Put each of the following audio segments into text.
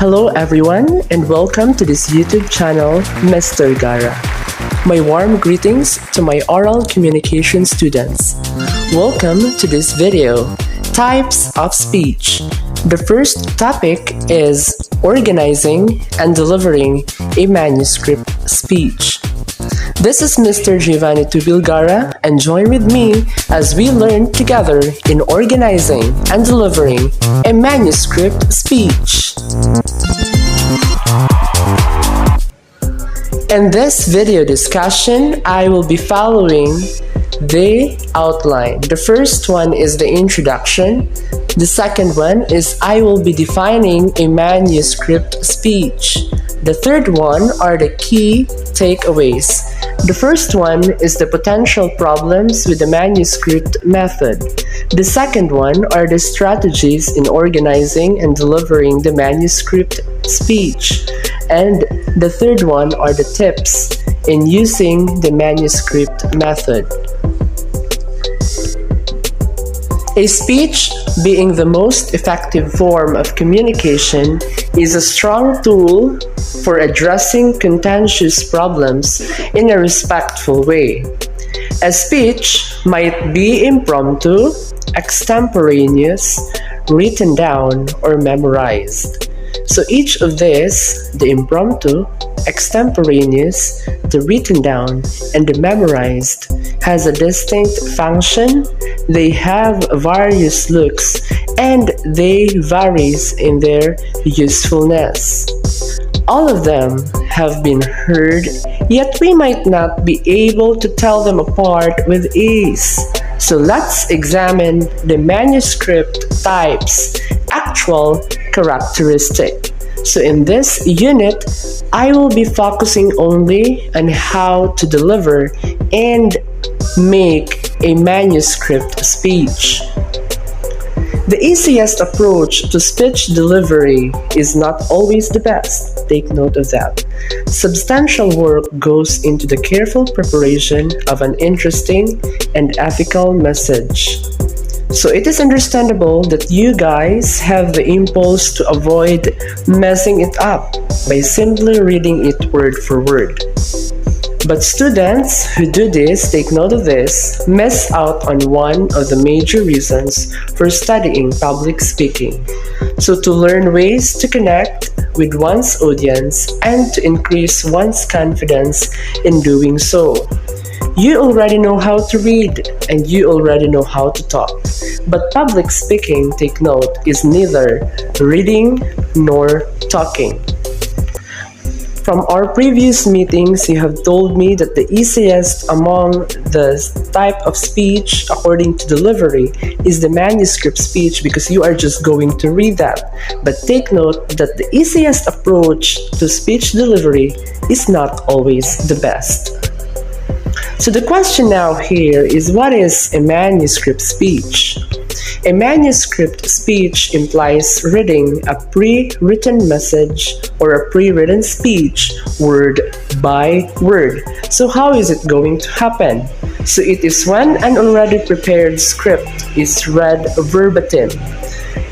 Hello everyone and welcome to this YouTube channel, Mr. Gara. My warm greetings to my oral communication students. Welcome to this video, Types of Speech. The first topic is organizing and delivering a manuscript speech. This is Mr. Giovanni Tubilgara, and join with me as we learn together in organizing and delivering a manuscript speech. In this video discussion, I will be following the outline. The first one is the introduction. The second one is I will be defining a manuscript speech. The third one are the key takeaways. The first one is the potential problems with the manuscript method. The second one are the strategies in organizing and delivering the manuscript speech. And the third one are the tips in using the manuscript method. A speech, being the most effective form of communication, is a strong tool for addressing contentious problems in a respectful way. A speech might be impromptu, extemporaneous, written down, or memorized. So each of these, the impromptu, extemporaneous, the written down, and the memorized, has a distinct function. They have various looks, and they varies in their usefulness. All of them have been heard, yet we might not be able to tell them apart with ease. So let's examine the manuscript types, actual characteristic. So in this unit, I will be focusing only on how to deliver and make a manuscript speech. The easiest approach to speech delivery is not always the best. Take note of that. Substantial work goes into the careful preparation of an interesting and ethical message. So it is understandable that you guys have the impulse to avoid messing it up by simply reading it word for word. But students who do this, take note of this, miss out on one of the major reasons for studying public speaking. So to learn ways to connect with one's audience and to increase one's confidence in doing so. You already know how to read and you already know how to talk. But public speaking, take note, is neither reading nor talking. From our previous meetings, you have told me that the easiest among the type of speech according to delivery is the manuscript speech because you are just going to read that. But take note that the easiest approach to speech delivery is not always the best. So the question now here is, what is a manuscript speech? A manuscript speech implies reading a pre-written message or a pre-written speech word by word. So how is it going to happen? So it is when an already prepared script is read verbatim.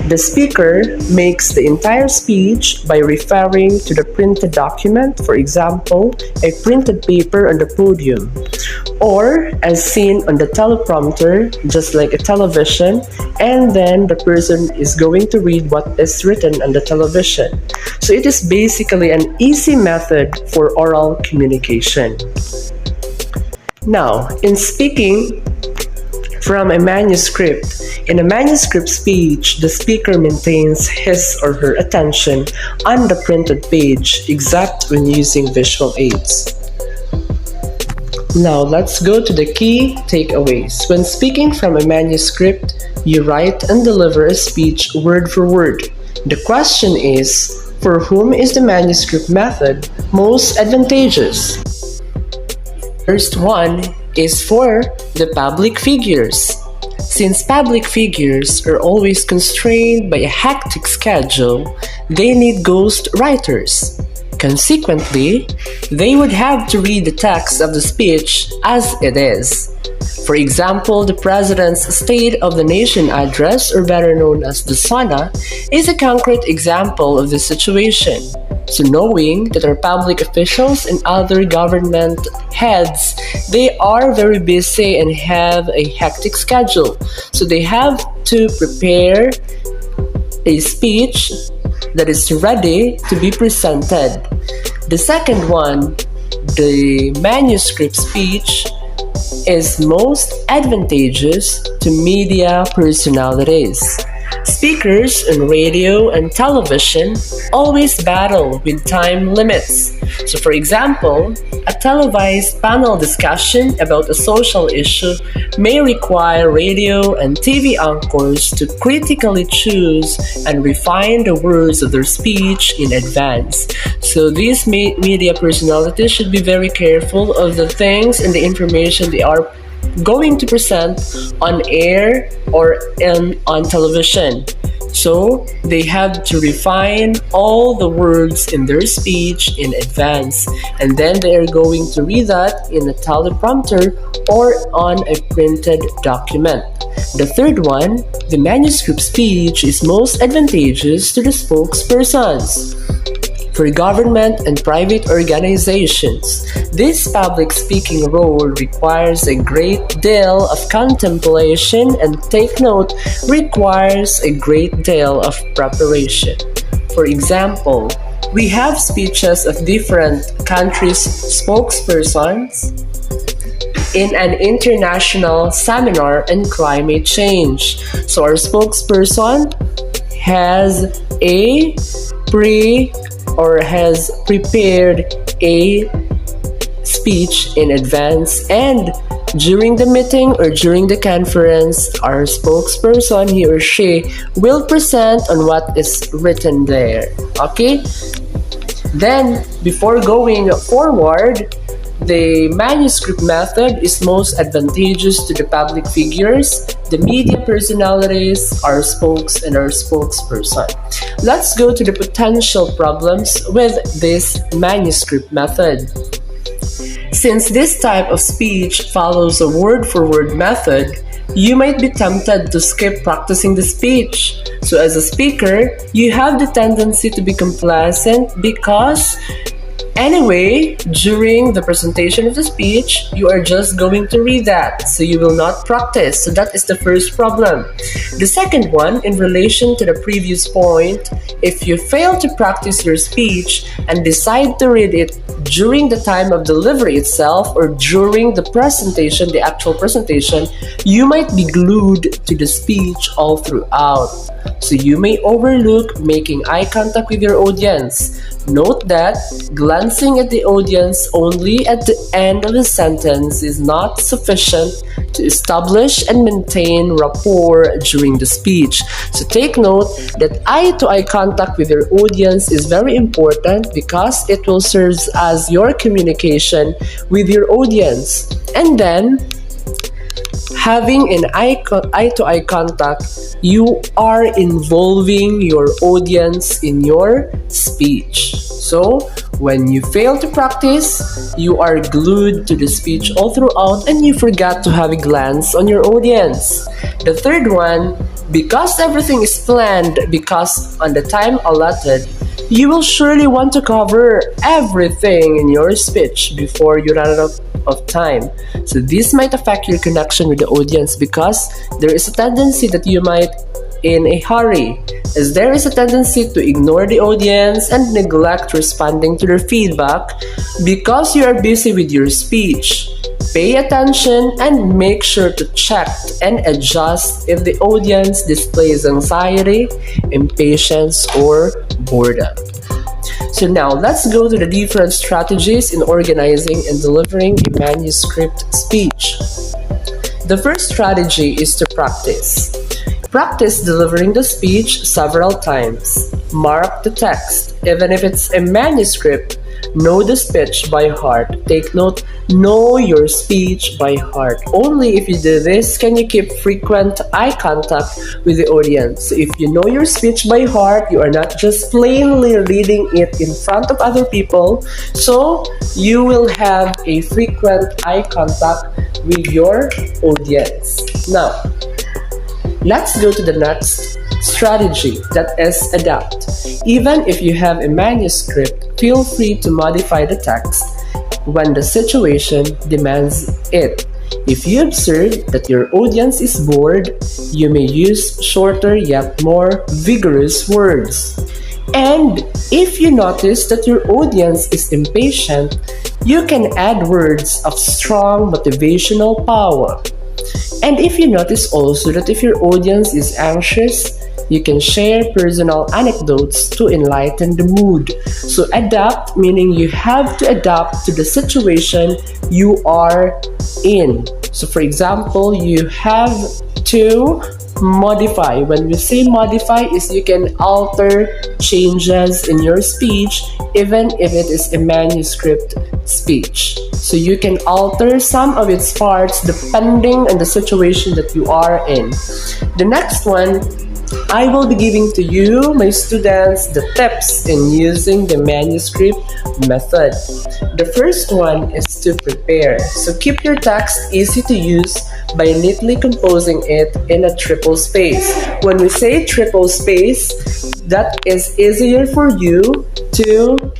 The speaker makes the entire speech by referring to the printed document, for example, a printed paper on the podium, or as seen on the teleprompter, just like a television, and then the person is going to read what is written on the television. So it is basically an easy method for oral communication. Now, in speaking from a manuscript, in a manuscript speech, the speaker maintains his or her attention on the printed page, except when using visual aids. Now, let's go to the key takeaways. When speaking from a manuscript, you write and deliver a speech word for word. The question is, for whom is the manuscript method most advantageous? First one is for the public figures. Since public figures are always constrained by a hectic schedule, they need ghost writers. Consequently, they would have to read the text of the speech as it is. For example, the President's State of the Nation address, or better known as the SANA, is a concrete example of this situation. So knowing that our public officials and other government heads, they are very busy and have a hectic schedule. So they have to prepare a speech that is ready to be presented. The second one, the manuscript speech, is most advantageous to media personalities. Speakers on radio and television always battle with time limits. So for example, a televised panel discussion about a social issue may require radio and TV anchors to critically choose and refine the words of their speech in advance. So these media personalities should be very careful of the things and the information they are going to present on air or on television. So they have to refine all the words in their speech in advance, and then they are going to read that in a teleprompter or on a printed document. The third one, the manuscript speech, is most advantageous to the spokespersons. For government and private organizations, this public speaking role requires a great deal of contemplation, and take note, requires a great deal of preparation. For example, we have speeches of different countries' spokespersons in an international seminar on climate change. So our spokesperson has has prepared a speech in advance, and during the meeting or during the conference, our spokesperson, he or she, will present on what is written there. Okay? Then, before going forward, the manuscript method is most advantageous to the public figures, the media personalities, our spokes, and our spokesperson. Let's go to the potential problems with this manuscript method. Since this type of speech follows a word-for-word method, you might be tempted to skip practicing the speech. So as a speaker, you have the tendency to be complacent because anyway, during the presentation of the speech, you are just going to read that, so you will not practice. So that is the first problem. The second one, in relation to the previous point, if you fail to practice your speech and decide to read it during the time of delivery itself or during the presentation, the actual presentation, you might be glued to the speech all throughout. So you may overlook making eye contact with your audience. Note that glancing at the audience only at the end of a sentence is not sufficient to establish and maintain rapport during the speech. So take note that eye-to-eye contact with your audience is very important because it will serve as your communication with your audience. And then, having an eye-to-eye contact, you are involving your audience in your speech. So, when you fail to practice, you are glued to the speech all throughout and you forgot to have a glance on your audience. The third one, because everything is planned, because on the time allotted, you will surely want to cover everything in your speech before you run out of time. So this might affect your connection with the audience because there is a tendency that you might in a hurry, as there is a tendency to ignore the audience and neglect responding to their feedback because you are busy with your speech. Pay attention and make sure to check and adjust if the audience displays anxiety, impatience, or boredom. So now let's go to the different strategies in organizing and delivering a manuscript speech. The first strategy is to practice. Practice delivering the speech several times. Mark the text. Even if it's a manuscript, know the speech by heart. Take note, Know your speech by heart. Only if you do this can you keep frequent eye contact with the audience. So if you know your speech by heart, you are not just plainly reading it in front of other people, so you will have a frequent eye contact with your audience. Now, let's go to the next strategy, that is adapt. Even if you have a manuscript, feel free to modify the text when the situation demands it. If you observe that your audience is bored, you may use shorter yet more vigorous words. And if you notice that your audience is impatient, you can add words of strong motivational power. And if you notice also that if your audience is anxious, you can share personal anecdotes to enlighten the mood. So adapt, meaning you have to adapt to the situation you are in. So for example, you have to modify. When we say modify, is you can alter changes in your speech even if it is a manuscript speech. So you can alter some of its parts depending on the situation that you are in. The next one, I will be giving to you, my students, the tips in using the manuscript method. The first one is to prepare. So keep your text easy to use by neatly composing it in a triple space. When we say triple space, that is easier for you to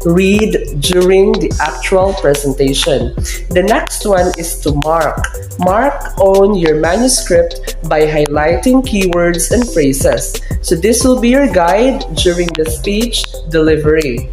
read during the actual presentation. The next one is to mark. Mark on your manuscript by highlighting keywords and phrases. So this will be your guide during the speech delivery.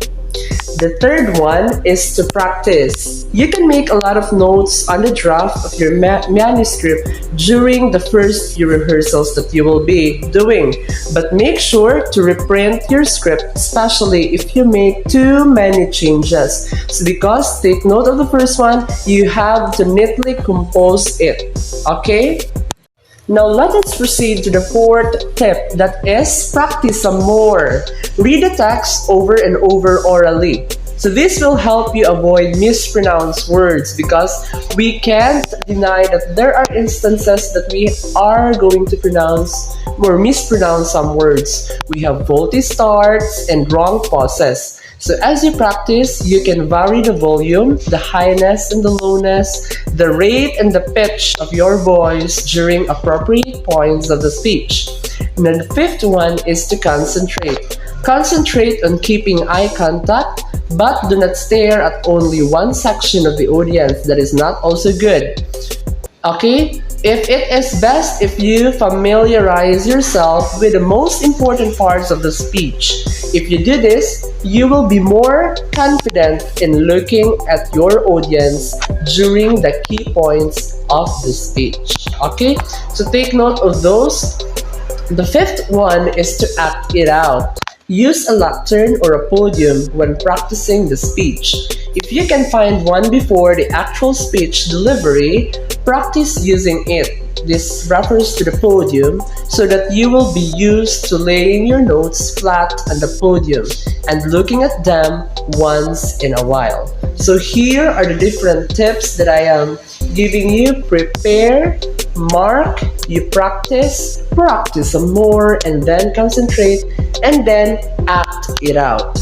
The third one is to practice. You can make a lot of notes on the draft of your manuscript during the first few rehearsals that you will be doing. But make sure to reprint your script, especially if you make too many changes. So because, take note of the first one, you have to neatly compose it. Okay? Now let us proceed to the fourth tip, that is practice some more. Read the text over and over orally. So this will help you avoid mispronounced words, because we can't deny that there are instances that we are going to pronounce or mispronounce some words. We have faulty starts and wrong pauses. So as you practice, you can vary the volume, the highness and the lowness, the rate and the pitch of your voice during appropriate points of the speech. And then the fifth one is to concentrate. Concentrate on keeping eye contact, but do not stare at only one section of the audience. That is not also good. Okay? If it is best if you familiarize yourself with the most important parts of the speech. If you do this, you will be more confident in looking at your audience during the key points of the speech. Okay? So take note of those. The fifth one is to act it out. Use a lectern or a podium when practicing the speech. If you can find one before the actual speech delivery, practice using it. This refers to the podium, so that you will be used to laying your notes flat on the podium and looking at them once in a while. So here are the different tips that I am giving you. Prepare, mark, you practice some more, and then concentrate, and then act it out.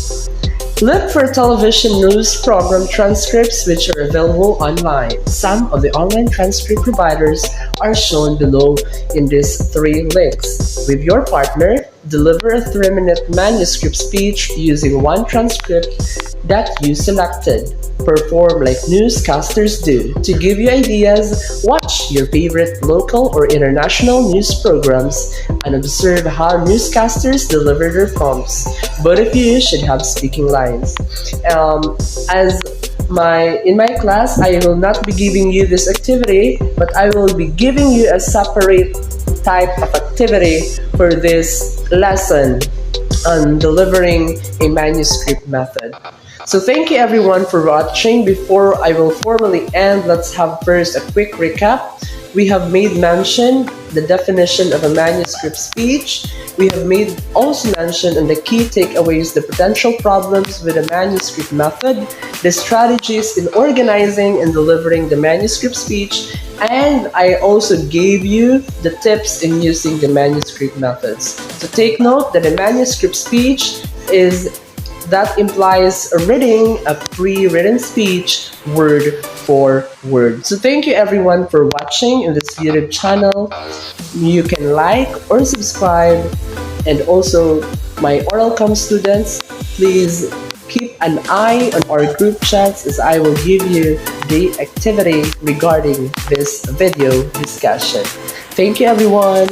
Look for television news program transcripts which are available online. Some of the online transcript providers are shown below in these 3 links. With your partner, deliver a 3-minute manuscript speech using one transcript that you selected. Perform like newscasters do. To give you ideas, watch your favorite local or international news programs and observe how newscasters deliver their prompts. Both of you should have speaking lines. In my class, I will not be giving you this activity, but I will be giving you a separate type of activity for this lesson on delivering a manuscript method. So thank you everyone for watching. Before I will formally end, let's have first a quick recap. We have made mention the definition of a manuscript speech. We have made also mention on the key takeaways, the potential problems with a manuscript method, the strategies in organizing and delivering the manuscript speech, and I also gave you the tips in using the manuscript methods. So take note that a manuscript speech is that implies a reading a pre-written speech word for word. So thank you everyone for watching in this YouTube channel. You can like or subscribe, and also my oral com students, please keep an eye on our group chats as I will give you the activity regarding this video discussion. Thank you everyone.